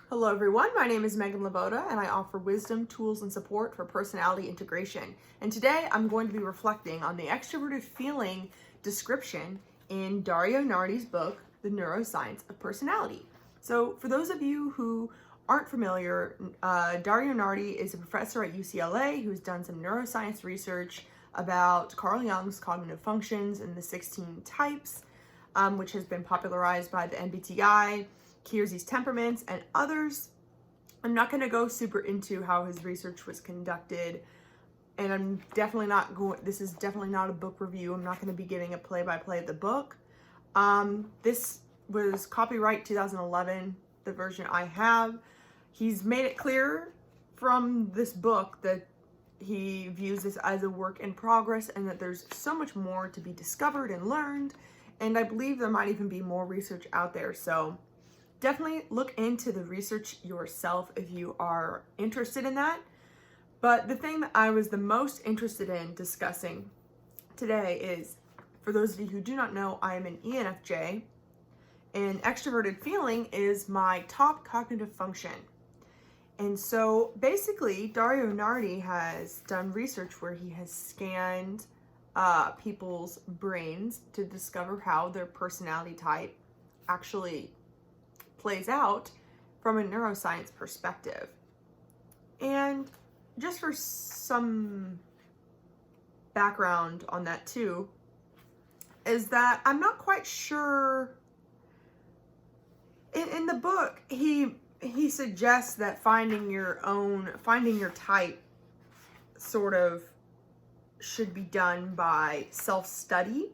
Hello everyone, my name is Meghan LeVota and I offer wisdom, tools, and support for personality integration. And today I'm going to be reflecting on the extroverted feeling description in Dario Nardi's book, The Neuroscience of Personality. So for those of you who aren't familiar, Dario Nardi is a professor at UCLA who's done some neuroscience research about Carl Jung's cognitive functions and the 16 types, which has been popularized by the MBTI, Kiersey's temperaments, and others. I'm not going to go super into how his research was conducted, and I'm definitely not going, this is definitely not a book review. I'm not going to be giving a play-by-play of the book. This was copyright 2011, the version I have. He's made it clear from this book that he views this as a work in progress and that there's so much more to be discovered and learned, and I believe there might even be more research out there. So definitely look into the research yourself if you are interested in that. But the thing that I was the most interested in discussing today is, for those of you who do not know, I am an ENFJ, and extroverted feeling is my top cognitive function. And so basically, Dario Nardi has done research where he has scanned people's brains to discover how their personality type actually plays out from a neuroscience perspective. And just for some background on that too, is that I'm not quite sure, in the book he suggests that finding your type sort of should be done by self-study.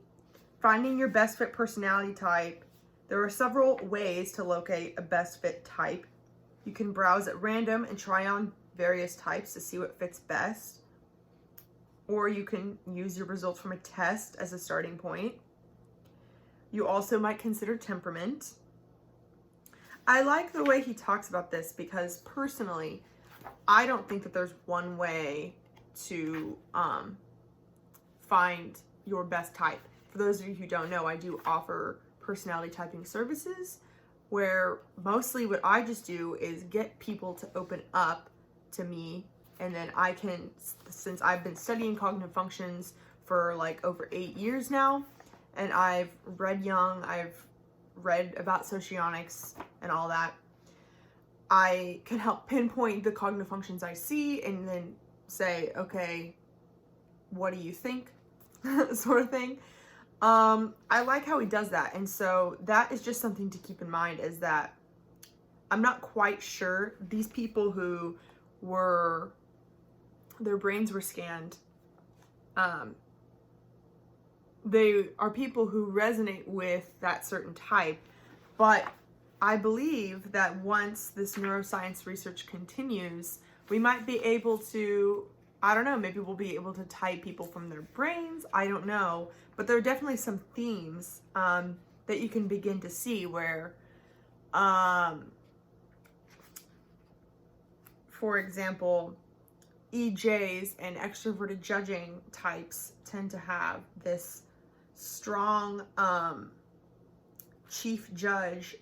Finding your best fit personality type, there are several ways to locate a best fit type. You can browse at random and try on various types to see what fits best. Or you can use your results from a test as a starting point. You also might consider temperament. I like the way he talks about this because personally, I don't think that there's one way to find your best type. For those of you who don't know, I do offer personality typing services where mostly what I just do is get people to open up to me, and then I can, since I've been studying cognitive functions for like over 8 years now, and I've read Jung, I've read about socionics and all that, I can help pinpoint the cognitive functions I see and then say, okay, what do you think? sort of thing. I like how he does that. And so that is just something to keep in mind, is that I'm not quite sure these people who their brains were scanned, they are people who resonate with that certain type. But I believe that once this neuroscience research continues, we might be able to, I don't know, maybe we'll be able to type people from their brains. I don't know. But there are definitely some themes that you can begin to see where, for example, EJs and extroverted judging types tend to have this strong chief judge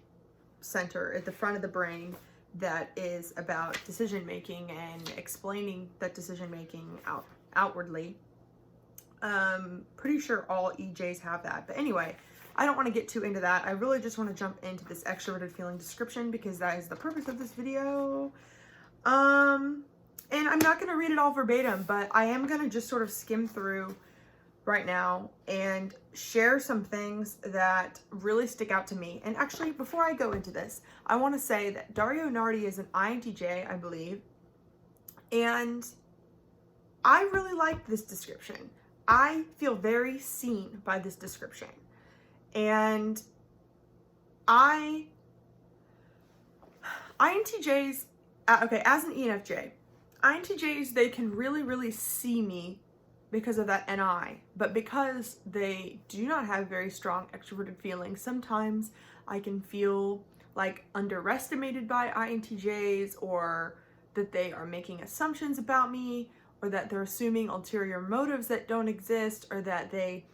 center at the front of the brain that is about decision making and explaining that decision making outwardly. Pretty sure all EJs have that. But anyway, I don't want to get too into that. I really just want to jump into this extroverted feeling description because that is the purpose of this video. And I'm not going to read it all verbatim, but I am going to just sort of skim through right now and share some things that really stick out to me. And actually, before I go into this, I want to say that Dario Nardi is an INTJ, I believe, and I really like this description. I feel very seen by this description. And INTJs, okay, as an ENFJ, INTJs, they can really see me because of that NI, but because they do not have very strong extroverted feelings, sometimes I can feel like underestimated by INTJs, or that they are making assumptions about me, or that they're assuming ulterior motives that don't exist, or that they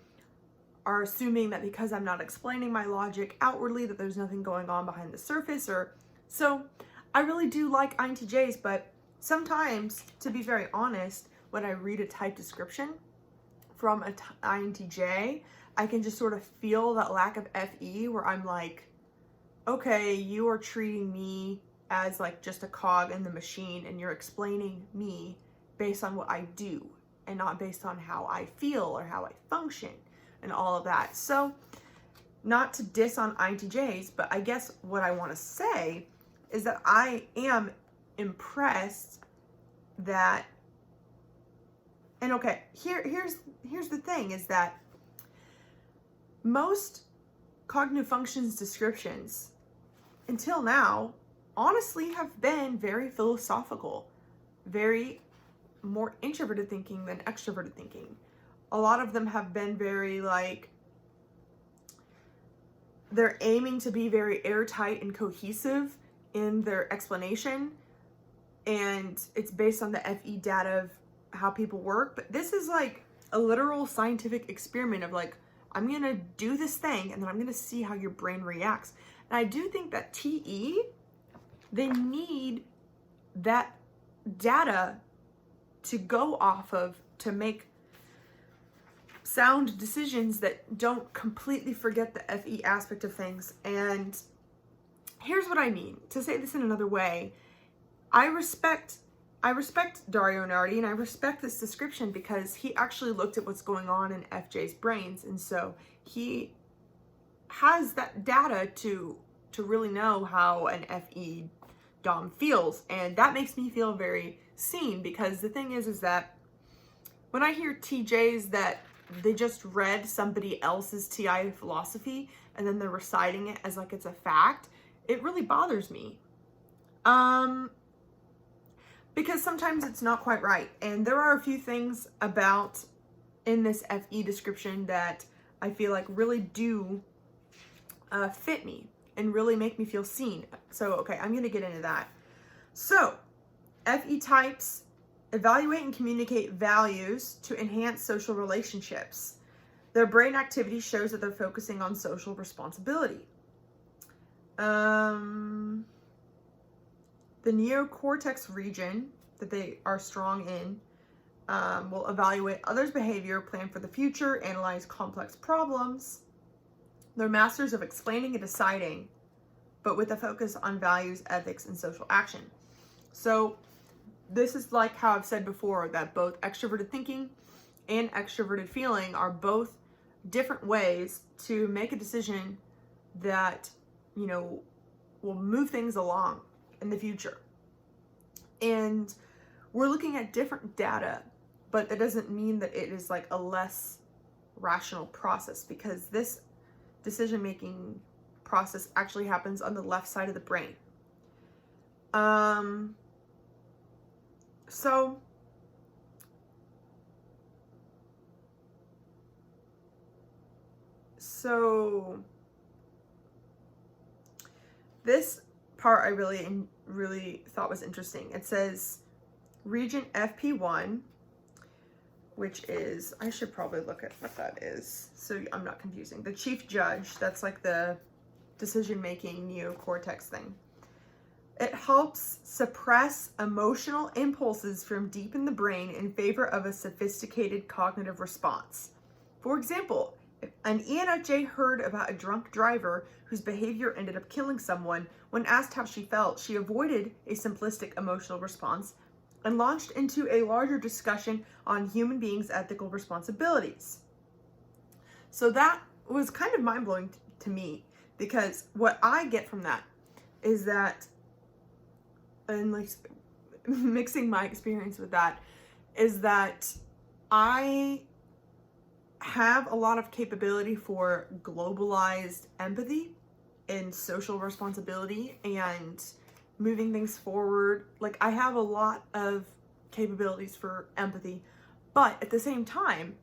are assuming that because I'm not explaining my logic outwardly that there's nothing going on behind the surface. Or so I really do like INTJs, but sometimes, to be very honest, when I read a type description from an INTJ, I can just sort of feel that lack of FE where I'm like, okay, you are treating me as like just a cog in the machine, and you're explaining me based on what I do and not based on how I feel or how I function and all of that. So not to diss on INTJs, but I guess what I want to say is that I am impressed that, and okay, here's the thing, is that most cognitive functions descriptions until now honestly have been very philosophical, very more introverted thinking than extroverted thinking. A lot of them have been very like, they're aiming to be very airtight and cohesive in their explanation, and it's based on the FE data of how people work. But this is like a literal scientific experiment of like, I'm gonna do this thing and then I'm gonna see how your brain reacts. And I do think that TE, they need that data to go off of to make sound decisions that don't completely forget the FE aspect of things. And here's what I mean. To say this in another way, I respect Dario Nardi, and I respect this description because he actually looked at what's going on in FJ's brains, and so he has that data to really know how an FE Dom feels, and that makes me feel very seen. Because the thing is that when I hear TJs that they just read somebody else's TI philosophy and then they're reciting it as like it's a fact, it really bothers me. Because sometimes it's not quite right. And there are a few things about in this FE description that I feel like really do fit me and really make me feel seen. So, okay, I'm going to get into that. So, FE types evaluate and communicate values to enhance social relationships. Their brain activity shows that they're focusing on social responsibility. The neocortex region that they are strong in will evaluate others' behavior, plan for the future, analyze complex problems. They're masters of explaining and deciding, but with a focus on values, ethics, and social action. So this is like how I've said before, that both extroverted thinking and extroverted feeling are both different ways to make a decision that, you know, will move things along in the future. And we're looking at different data, but that doesn't mean that it is like a less rational process, because this decision-making process actually happens on the left side of the brain. So this part I really thought was interesting. It says region FP1, which is, I should probably look at what that is so I'm not confusing. The chief judge, that's like the decision-making neocortex thing. It helps suppress emotional impulses from deep in the brain in favor of a sophisticated cognitive response. For example, if an ENFJ heard about a drunk driver whose behavior ended up killing someone, when asked how she felt, she avoided a simplistic emotional response and launched into a larger discussion on human beings' ethical responsibilities. So that was kind of mind-blowing to me, because what I get from that is that, and like mixing my experience with that, is that I have a lot of capability for globalized empathy and social responsibility and moving things forward. Like, I have a lot of capabilities for empathy, but at the same time,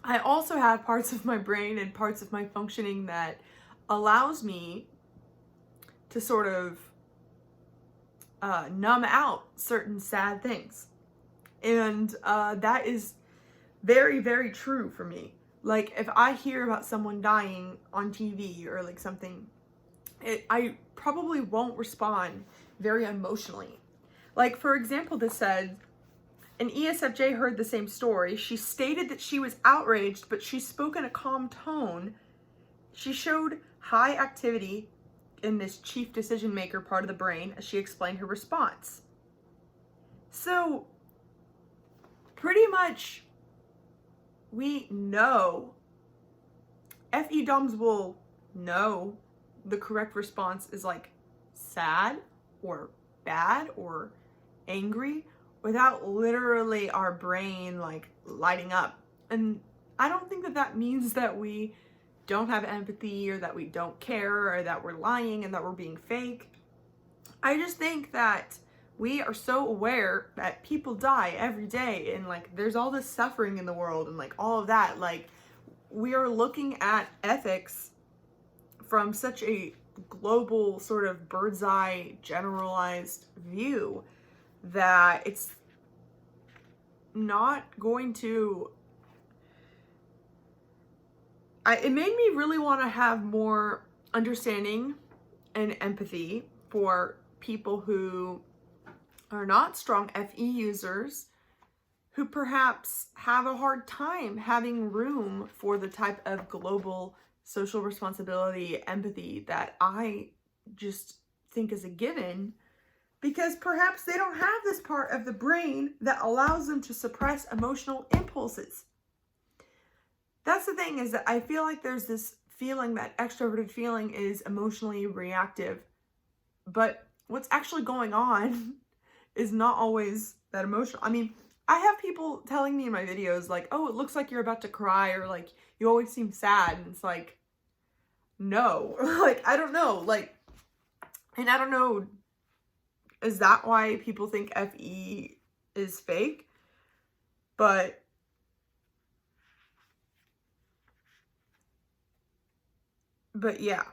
I also have parts of my brain and parts of my functioning that allows me to sort of numb out certain sad things. And that is very, very true for me. Like, if I hear about someone dying on TV or like something I probably won't respond very emotionally. Like, for example, this said, an ESFJ heard the same story. She stated that she was outraged, but she spoke in a calm tone. She showed high activity in this chief decision maker part of the brain as she explained her response. So, pretty much, we know, FE DOMs will know the correct response is like sad or bad or angry without literally our brain like lighting up. And I don't think that that means that we don't have empathy or that we don't care or that we're lying and that we're being fake. I just think that we are so aware that people die every day and like there's all this suffering in the world and like all of that. Like, we are looking at ethics from such a global sort of bird's eye generalized view that it's not going to, it made me really want to have more understanding and empathy for people who are not strong FE users, who perhaps have a hard time having room for the type of global social responsibility, empathy that I just think is a given, because perhaps they don't have this part of the brain that allows them to suppress emotional impulses. That's the thing, is that I feel like there's this feeling that extroverted feeling is emotionally reactive, but what's actually going on is not always that emotional. I mean, I have people telling me in my videos like, oh, it looks like you're about to cry, or like, you always seem sad. And it's like, no, like, I don't know. Like, and I don't know, is that why people think FE is fake? But yeah.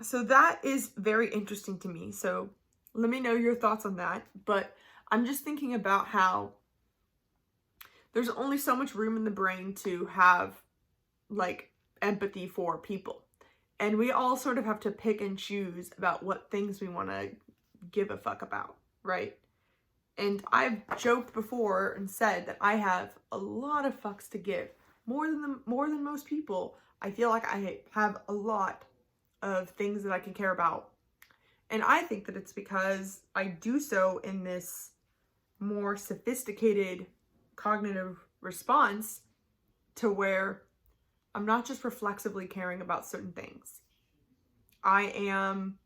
So that is very interesting to me. So let me know your thoughts on that. But I'm just thinking about how there's only so much room in the brain to have like empathy for people. And we all sort of have to pick and choose about what things we want to give a fuck about, right? And I've joked before and said that I have a lot of fucks to give. More than most people. I feel like I have a lot of things that I can care about. And I think that it's because I do so in this more sophisticated cognitive response to where I'm not just reflexively caring about certain things. I am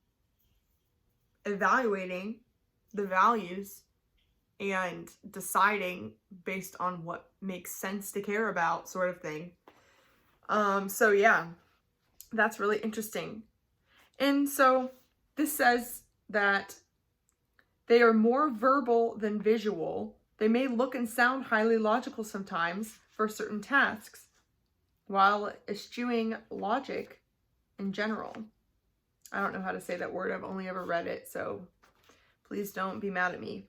evaluating the values and deciding based on what makes sense to care about, sort of thing. So yeah, that's really interesting. And so this says that they are more verbal than visual. They may look and sound highly logical sometimes for certain tasks, while eschewing logic in general. I don't know how to say that word. I've only ever read it, so please don't be mad at me.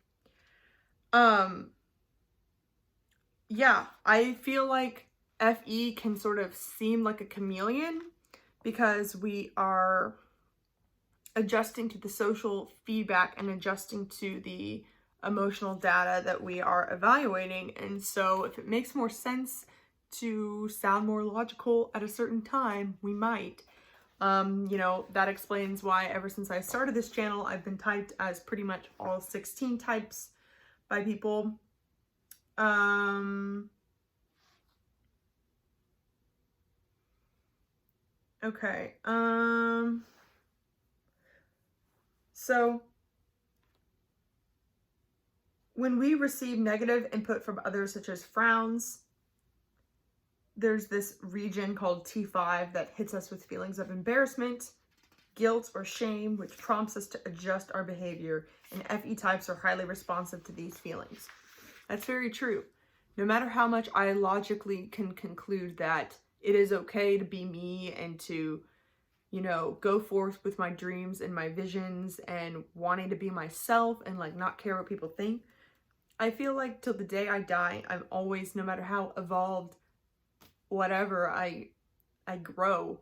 Yeah, I feel like FE can sort of seem like a chameleon because we are adjusting to the social feedback and adjusting to the emotional data that we are evaluating. And so if it makes more sense to sound more logical at a certain time, we might. You know, that explains why ever since I started this channel, I've been typed as pretty much all 16 types by people. Okay. So when we receive negative input from others, such as frowns, there's this region called T5 that hits us with feelings of embarrassment, guilt, or shame, which prompts us to adjust our behavior, and FE types are highly responsive to these feelings. That's very true. No matter how much I logically can conclude that it is okay to be me and to, you know, go forth with my dreams and my visions and wanting to be myself and like not care what people think, I feel like till the day I die, I'm always, no matter how evolved, whatever I grow,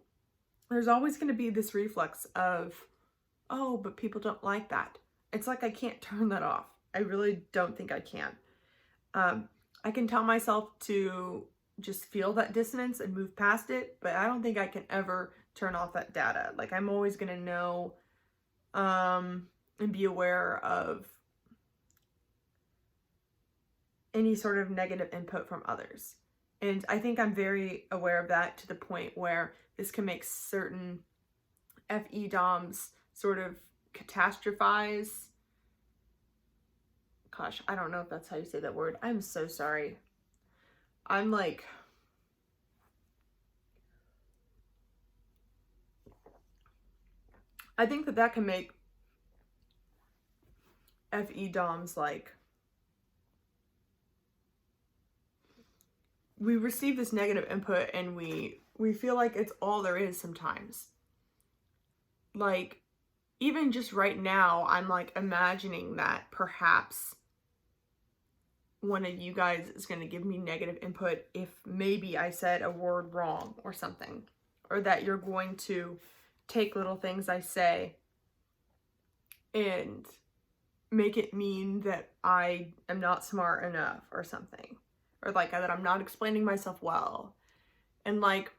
there's always going to be this reflex of, oh, but people don't like that. It's like I can't turn that off. I really don't think I can. I can tell myself to just feel that dissonance and move past it, but I don't think I can ever turn off that data. Like, I'm always going to know and be aware of any sort of negative input from others. And I think I'm very aware of that to the point where this can make certain FE DOMs sort of catastrophize. Gosh, I don't know if that's how you say that word. I'm so sorry. I'm like, I think that can make FE DOMs like, we receive this negative input and we feel like it's all there is sometimes. Like, even just right now, I'm like imagining that perhaps one of you guys is going to give me negative input if maybe I said a word wrong or something, or that you're going to take little things I say and make it mean that I am not smart enough or something, or like that I'm not explaining myself well. And like,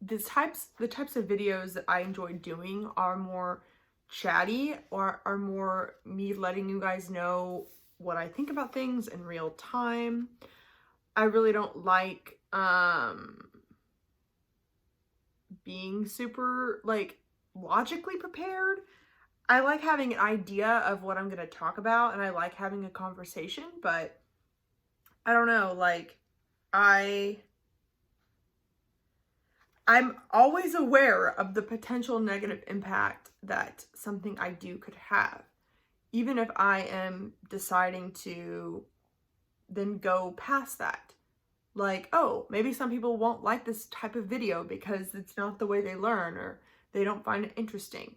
the types of videos that I enjoy doing are more chatty, or are more me letting you guys know what I think about things in real time. I really don't like being super like logically prepared. I like having an idea of what I'm going to talk about, and I like having a conversation, but I don't know, like, I'm always aware of the potential negative impact that something I do could have, even if I am deciding to then go past that. Like, oh, maybe some people won't like this type of video because it's not the way they learn, or they don't find it interesting.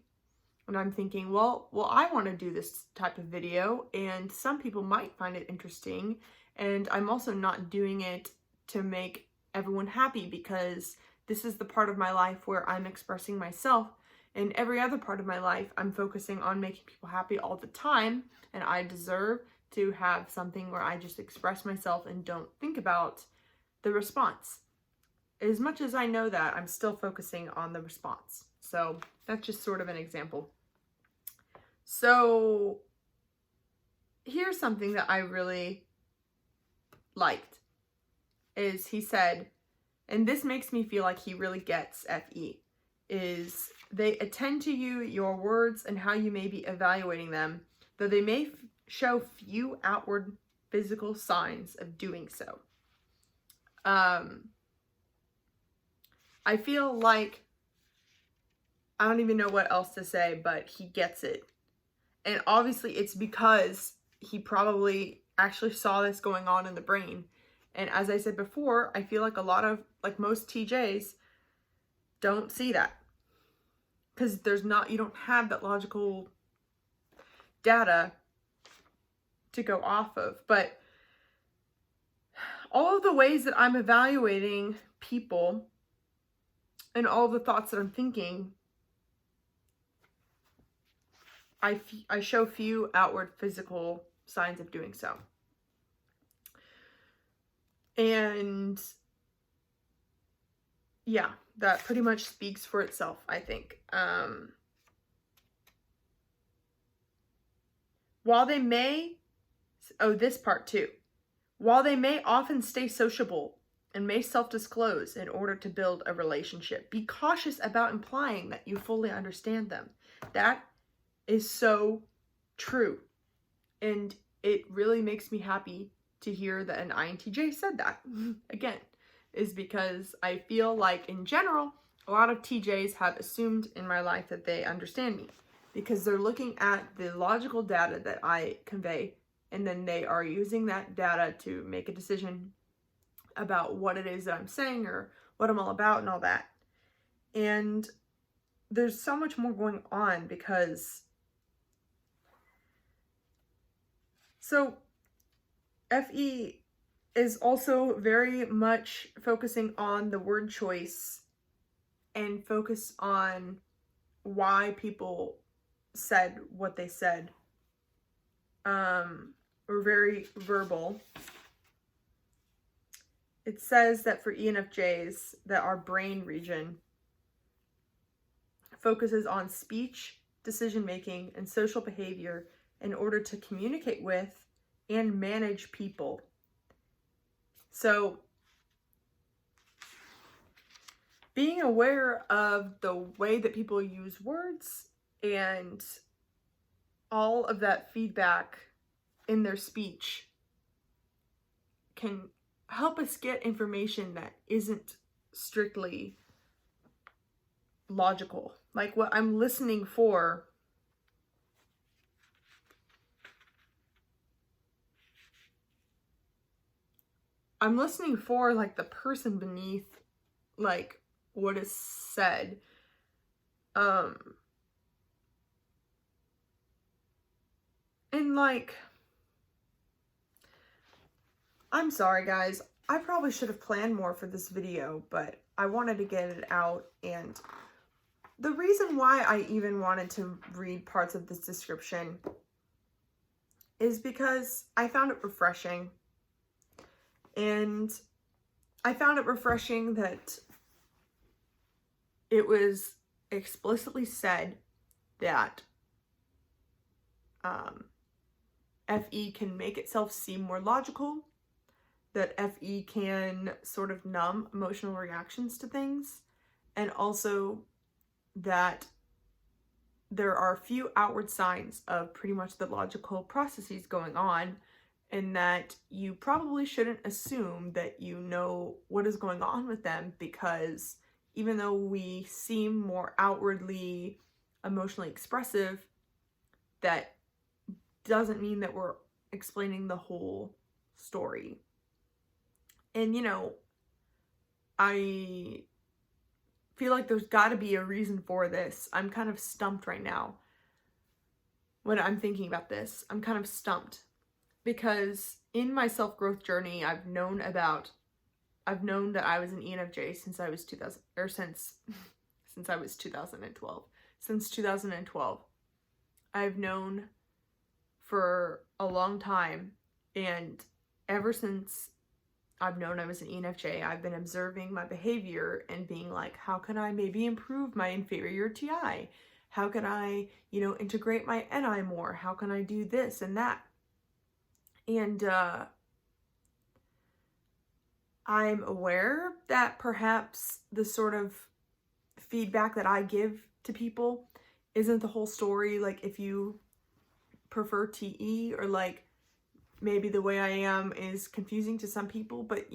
And I'm thinking, well, I want to do this type of video, and some people might find it interesting. And I'm also not doing it to make everyone happy, because this is the part of my life where I'm expressing myself. And every other part of my life, I'm focusing on making people happy all the time. And I deserve to have something where I just express myself and don't think about the response. As much as I know that, I'm still focusing on the response. So that's just sort of an example. So here's something that I really liked, is he said, and this makes me feel like he really gets FE, is they attend to you, your words, and how you may be evaluating them, though they may show few outward physical signs of doing so. I feel like, I don't even know what else to say, but he gets it. And obviously it's because he probably actually saw this going on in the brain. And as I said before, I feel like a lot of, like most TJs don't see that. Because you don't have that logical data to go off of. But all of the ways that I'm evaluating people and all the thoughts that I'm thinking, I show few outward physical signs of doing so. And yeah, that pretty much speaks for itself, I think. While they may, this part too. While they may often stay sociable and may self-disclose in order to build a relationship, be cautious about implying that you fully understand them. That is so true. And it really makes me happy to hear that an INTJ said that. Again, is because I feel like in general, a lot of TJs have assumed in my life that they understand me, because they're looking at the logical data that I convey, and then they are using that data to make a decision about what it is that I'm saying or what I'm all about and all that. And there's so much more going on, because so FE is also very much focusing on the word choice and focus on why people said what they said. We're very verbal. It says that for ENFJs, that our brain region focuses on speech, decision-making, and social behavior in order to communicate with and manage people. So, being aware of the way that people use words and all of that feedback in their speech can help us get information that isn't strictly logical. Like what I'm listening for like the person beneath like what is said. And like, I'm sorry guys, I probably should have planned more for this video, but I wanted to get it out. And the reason why I even wanted to read parts of this description is because I found it refreshing. And I found it refreshing that it was explicitly said that FE can make itself seem more logical, that FE can sort of numb emotional reactions to things, and also that there are a few outward signs of pretty much the logical processes going on, and that you probably shouldn't assume that you know what is going on with them, because even though we seem more outwardly emotionally expressive, that doesn't mean that we're explaining the whole story. And you know, I feel like there's got to be a reason for this. I'm kind of stumped right now when I'm thinking about this. I'm kind of stumped because in my self-growth journey, I've known that I was an ENFJ since I was 2012. Since 2012, I've known for a long time, and ever since I've known I was an ENFJ, I've been observing my behavior and being like, how can I maybe improve my inferior TI? How can I, integrate my NI more? How can I do this and that? And I'm aware that perhaps the sort of feedback that I give to people isn't the whole story. Like if you prefer TE, or like maybe the way I am is confusing to some people, but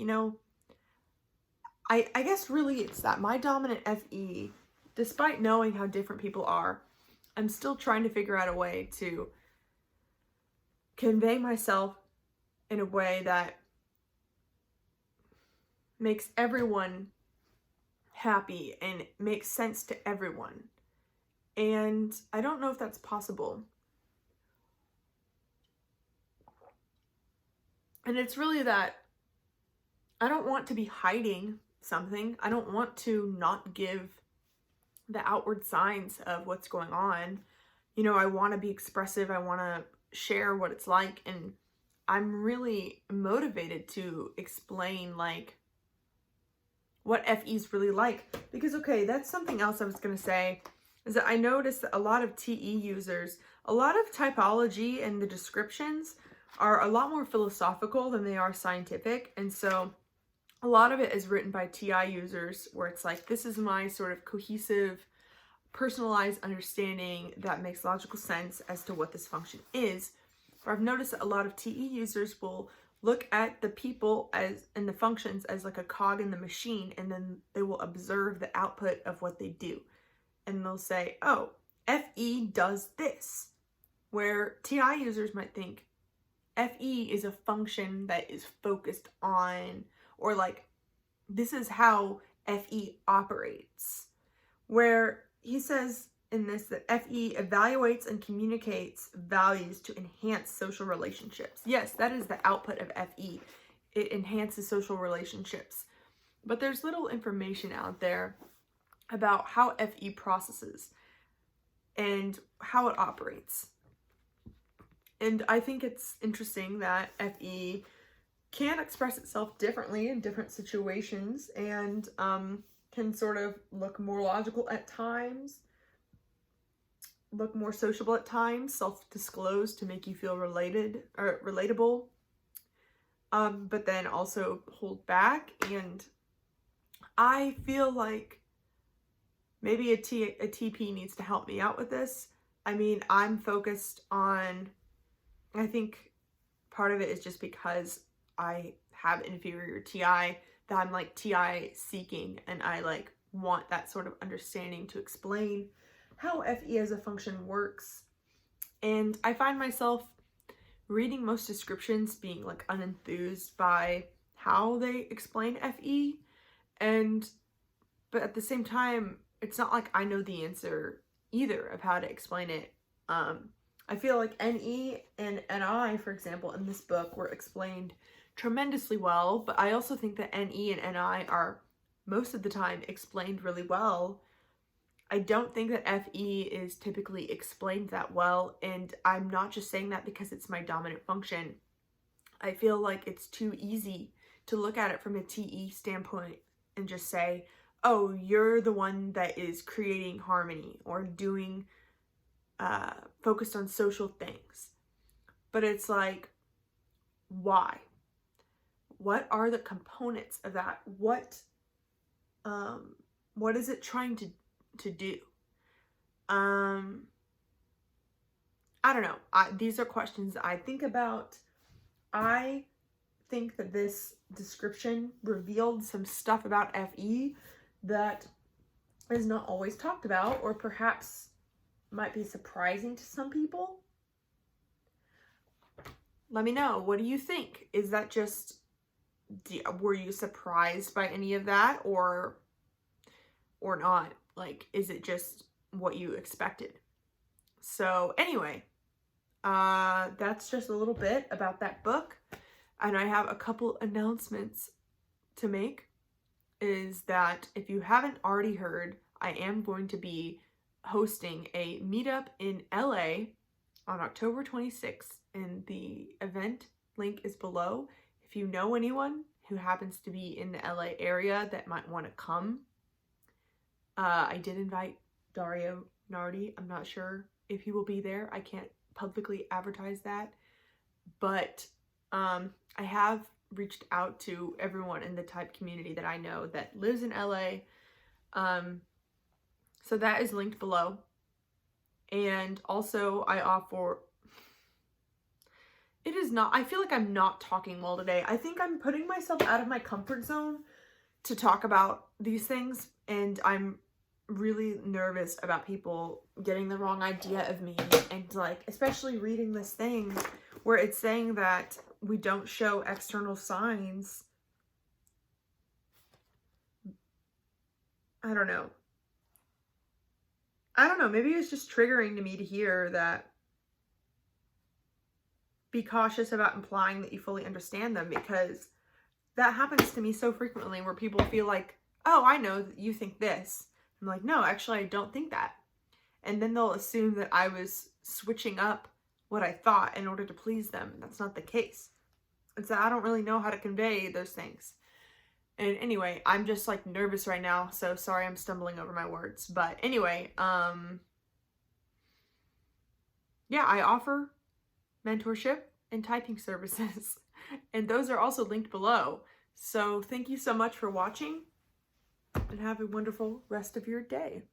I guess really it's that my dominant FE, despite knowing how different people are, I'm still trying to figure out a way to convey myself in a way that makes everyone happy and makes sense to everyone. And I don't know if that's possible. And it's really that I don't want to be hiding something. I don't want to not give the outward signs of what's going on. I want to be expressive. I want to share what it's like. And I'm really motivated to explain like what FE is really like. Because, okay, that's something else I was going to say, is that I noticed that a lot of TE users, a lot of typology and the descriptions are a lot more philosophical than they are scientific. And so a lot of it is written by TI users where it's like, this is my sort of cohesive, personalized understanding that makes logical sense as to what this function is. But I've noticed that a lot of TE users will look at the people and the functions as like a cog in the machine, and then they will observe the output of what they do. And they'll say, oh, FE does this. Where TI users might think FE is a function that is focused on, or like, this is how FE operates. Where he says in this that FE evaluates and communicates values to enhance social relationships. Yes, that is the output of FE. It enhances social relationships. But there's little information out there about how FE processes and how it operates. And I think it's interesting that FE can express itself differently in different situations and can sort of look more logical at times, look more sociable at times, self-disclose to make you feel related or relatable, but then also hold back. And I feel like maybe a TP needs to help me out with this. I mean, I'm focused on, I think part of it is just because I have inferior TI, that I'm like TI seeking, and I like want that sort of understanding to explain how FE as a function works. And I find myself reading most descriptions being like unenthused by how they explain FE, but at the same time, it's not like I know the answer either of how to explain it. I feel like NE and NI, for example, in this book were explained tremendously well, but I also think that NE and NI are most of the time explained really well. I don't think that FE is typically explained that well, and I'm not just saying that because it's my dominant function. I feel like it's too easy to look at it from a TE standpoint and just say, oh, you're the one that is creating harmony or doing focused on social things. But it's like, why? What are the components of that? What is it trying to do? I don't know. These are questions I think about. I think that this description revealed some stuff about FE that is not always talked about, or perhaps might be surprising to some people. Let me know. What do you think? Is that just, were you surprised by any of that, or not? Like, is it just what you expected? So anyway, that's just a little bit about that book. And I have a couple announcements to make. Is that if you haven't already heard, I am going to be hosting a meetup in LA on October 26th, and the event link is below. If you know anyone who happens to be in the LA area that might want to come, I did invite Dario Nardi. I'm not sure if he will be there. I can't publicly advertise that, but I have reached out to everyone in the type community that I know that lives in LA. So that is linked below. And also I offer, it is not, I feel like I'm not talking well today. I think I'm putting myself out of my comfort zone to talk about these things, and I'm really nervous about people getting the wrong idea of me, and like, especially reading this thing where it's saying that we don't show external signs. I don't know. Maybe it's just triggering to me to hear that. Be cautious about implying that you fully understand them, because that happens to me so frequently where people feel like, oh, I know that you think this. I'm like, no, actually, I don't think that. And then they'll assume that I was switching up what I thought in order to please them. That's not the case. And so I don't really know how to convey those things. And anyway, I'm just like nervous right now, so sorry I'm stumbling over my words. But anyway, yeah, I offer mentorship and typing services, and those are also linked below. So thank you so much for watching, and have a wonderful rest of your day.